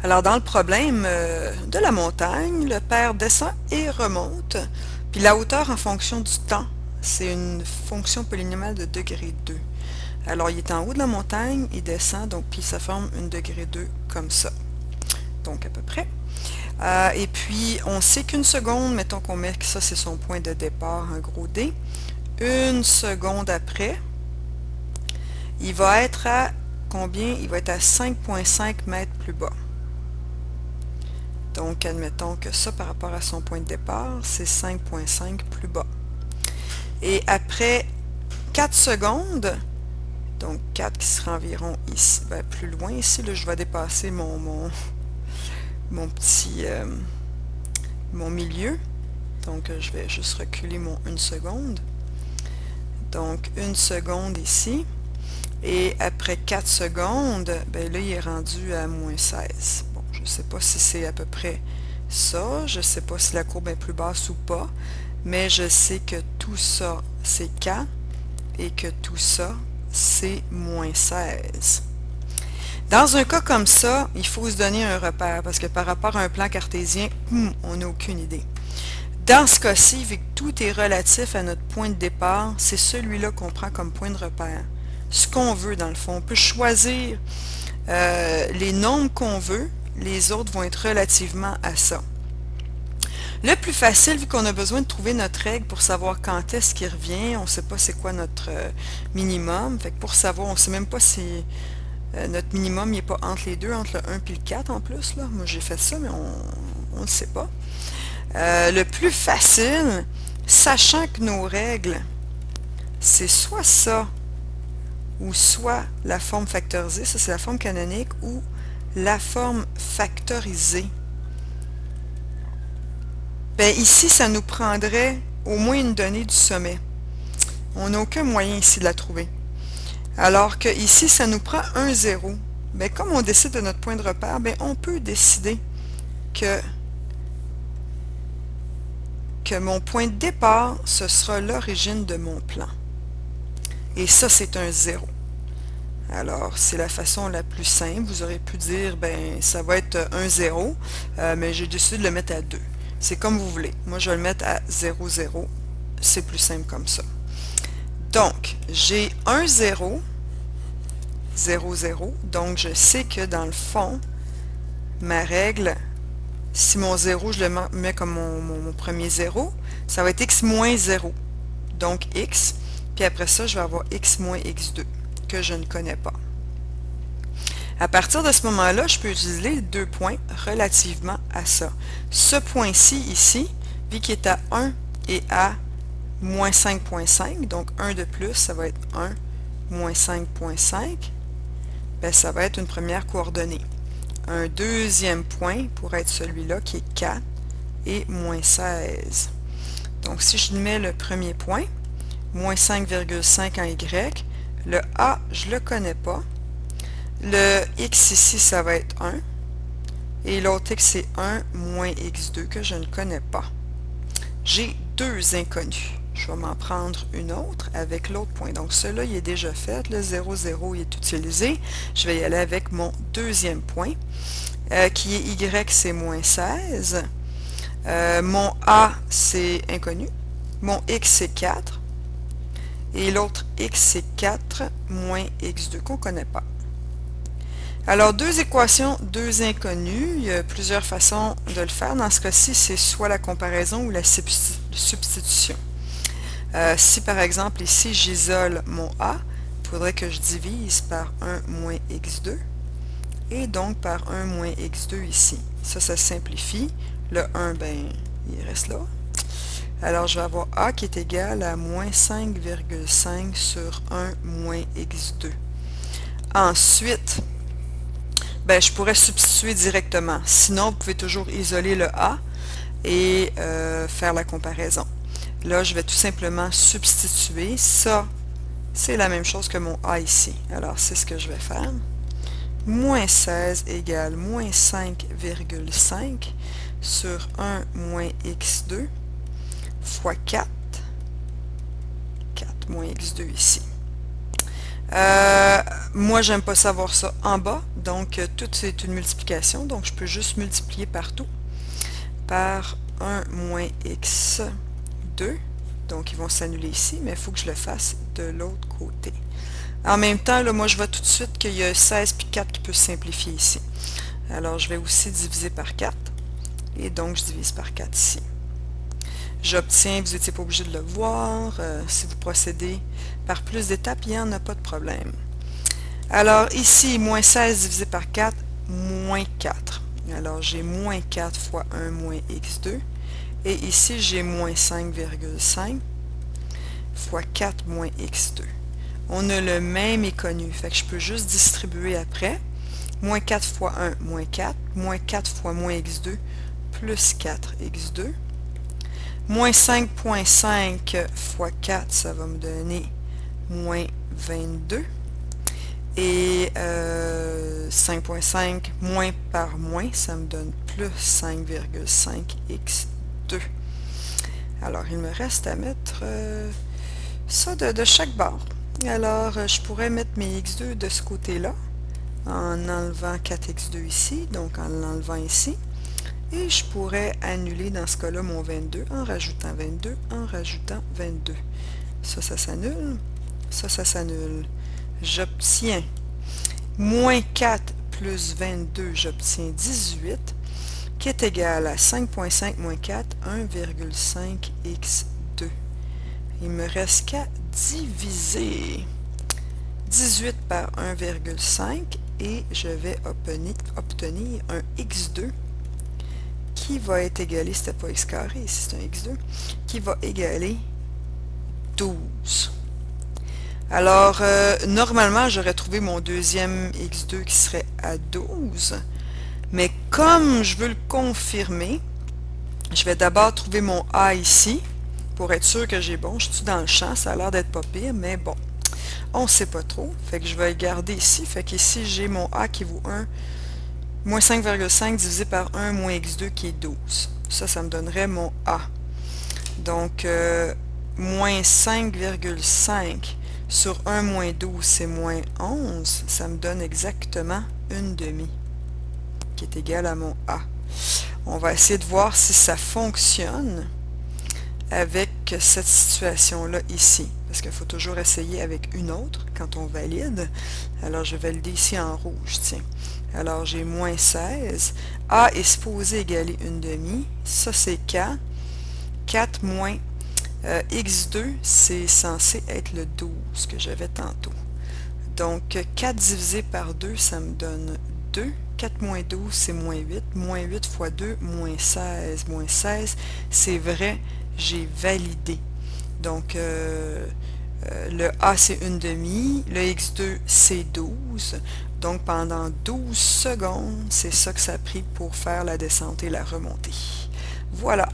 Alors, dans le problème de la montagne, le père descend et remonte. Puis la hauteur en fonction du temps, c'est une fonction polynomiale de degré 2. Alors, il est en haut de la montagne, il descend, donc puis ça forme une degré 2 comme ça. Donc, à peu près. Et puis, on sait qu'une seconde, mettons qu'on met que ça, c'est son point de départ, un gros D. Une seconde après, il va être à combien? Il va être à 5,5 mètres plus bas. Donc, admettons que ça, par rapport à son point de départ, c'est 5,5 plus bas. Et après 4 secondes, donc 4 qui sera environ ici, ben, plus loin ici, là, je vais dépasser mon petit mon milieu. Donc, je vais juste reculer mon 1 seconde. Donc, 1 seconde ici. Et après 4 secondes, ben là, il est rendu à moins 16. Bon, je ne sais pas si c'est à peu près ça. Je ne sais pas si la courbe est plus basse ou pas. Mais je sais que tout ça, c'est K. Et que tout ça, c'est moins 16. Dans un cas comme ça, il faut se donner un repère. Parce que par rapport à un plan cartésien, on n'a aucune idée. Dans ce cas-ci, vu que tout est relatif à notre point de départ, c'est celui-là qu'on prend comme point de repère. Ce qu'on veut dans le fond. On peut choisir les nombres qu'on veut, les autres vont être relativement à ça. Le plus facile, vu qu'on a besoin de trouver notre règle pour savoir quand est-ce qu'il revient, on ne sait pas c'est quoi notre minimum, fait que pour savoir, on ne sait même pas si notre minimum n'est pas entre les deux, entre le 1 et le 4 en plus. Là. Moi j'ai fait ça, mais on ne sait pas. Le plus facile, sachant que nos règles, c'est soit ça, ou soit la forme factorisée, ça c'est la forme canonique, ou la forme factorisée. Bien, ici, ça nous prendrait au moins une donnée du sommet. On n'a aucun moyen ici de la trouver. Alors que ici, ça nous prend un 0. Bien, comme on décide de notre point de repère, bien, on peut décider que mon point de départ, ce sera l'origine de mon plan. Et ça, c'est un 0. Alors, c'est la façon la plus simple. Vous aurez pu dire, ben, ça va être un 0, mais j'ai décidé de le mettre à 2. C'est comme vous voulez. Moi, je vais le mettre à 0, 0. C'est plus simple comme ça. Donc, j'ai un 0, 0, 0. Donc, je sais que dans le fond, ma règle, si mon 0, je le mets comme mon premier 0, ça va être x moins 0. Donc, x. Puis après ça, je vais avoir x moins x2. Que je ne connais pas. À partir de ce moment-là, je peux utiliser les deux points relativement à ça. Ce point-ci, ici, vu qu'il est à 1 et à moins 5,5, donc 1 de plus, ça va être 1 moins 5,5, ben, ça va être une première coordonnée. Un deuxième point pourrait être celui-là qui est 4 et moins 16. Donc si je mets le premier point, moins 5,5 en y, le A, je ne le connais pas. Le x ici, ça va être 1. Et l'autre x, c'est 1 moins x2 que je ne connais pas. J'ai deux inconnus. Je vais m'en prendre une autre avec l'autre point. Donc, celui-là, il est déjà fait. Le 0, 0, il est utilisé. Je vais y aller avec mon deuxième point, qui est y, c'est moins 16. Mon a, c'est inconnu. Mon x, c'est 4. Et l'autre x, c'est 4 moins x2 qu'on ne connaît pas. Alors, deux équations, deux inconnues. Il y a plusieurs façons de le faire. Dans ce cas-ci, c'est soit la comparaison ou la substitution. Si, par exemple, ici, j'isole mon a, il faudrait que je divise par 1 moins x2 et donc par 1 moins x2 ici. Ça simplifie. Le 1, ben, il reste là. Alors, je vais avoir a qui est égal à moins 5,5 sur 1 moins x2. Ensuite, ben, je pourrais substituer directement. Sinon, vous pouvez toujours isoler le a et faire la comparaison. Là, je vais tout simplement substituer. Ça, c'est la même chose que mon a ici. Alors, c'est ce que je vais faire. Moins 16 égale moins 5,5 sur 1 moins x2 fois 4. 4 moins x2 ici. Moi, j'aime pas savoir ça en bas, donc tout c'est une multiplication, donc je peux juste multiplier partout par 1 moins x2. Donc, ils vont s'annuler ici, mais il faut que je le fasse de l'autre côté. En même temps, là, moi, je vois tout de suite qu'il y a 16 puis 4 qui peut se simplifier ici. Alors, je vais aussi diviser par 4. Et donc, je divise par 4 ici. J'obtiens, vous n'étiez pas obligé de le voir, si vous procédez par plus d'étapes, il n'y en a pas de problème. Alors, ici, moins 16 divisé par 4, moins 4. Alors, j'ai moins 4 fois 1 moins x2. Et ici, j'ai moins 5,5 fois 4 moins x2. On a le même méconnu, fait que je peux juste distribuer après. Moins 4 fois 1, moins 4. Moins 4 fois moins x2, plus 4x2. Moins 5,5 fois 4, ça va me donner moins 22. Et 5,5 moins par moins, ça me donne plus 5,5x2. Alors, il me reste à mettre ça de chaque bord. Alors, je pourrais mettre mes x2 de ce côté-là, en enlevant 4x2 ici, donc en l'enlevant ici. Et je pourrais annuler dans ce cas-là mon 22 en rajoutant 22, en rajoutant 22. Ça s'annule. Ça s'annule. J'obtiens moins 4 plus 22, j'obtiens 18, qui est égal à 5,5 moins 4, 1,5x2. Il me reste qu'à diviser 18 par 1,5 et je vais obtenir un x2 qui va être égalé, c'était pas x carré, ici c'est un x2, qui va égaler 12. Alors, normalement, j'aurais trouvé mon deuxième x2 qui serait à 12, mais comme je veux le confirmer, je vais d'abord trouver mon a ici, pour être sûr que j'ai bon. Je suis dans le champ, ça a l'air d'être pas pire, mais bon, on ne sait pas trop. Fait que je vais le garder ici. Fait qu'ici, j'ai mon a qui vaut 1, moins 5,5 divisé par 1 moins x2 qui est 12. Ça me donnerait mon a. Donc, moins 5,5 sur 1 moins 12, c'est moins 11. Ça me donne exactement une demi, qui est égale à mon a. On va essayer de voir si ça fonctionne avec cette situation-là ici. Parce qu'il faut toujours essayer avec une autre quand on valide. Alors, je vais valider ici en rouge, tiens. Alors, j'ai moins 16. A est supposé égaler une demi. Ça, c'est K. 4 moins x2, c'est censé être le 12 que j'avais tantôt. Donc, 4 divisé par 2, ça me donne 2. 4 moins 12, c'est moins 8. Moins 8 fois 2, moins 16. Moins 16, c'est vrai, j'ai validé. Donc, le A, c'est une demi. Le x2, c'est 12. Donc, pendant 12 secondes, c'est ça que ça a pris pour faire la descente et la remontée. Voilà.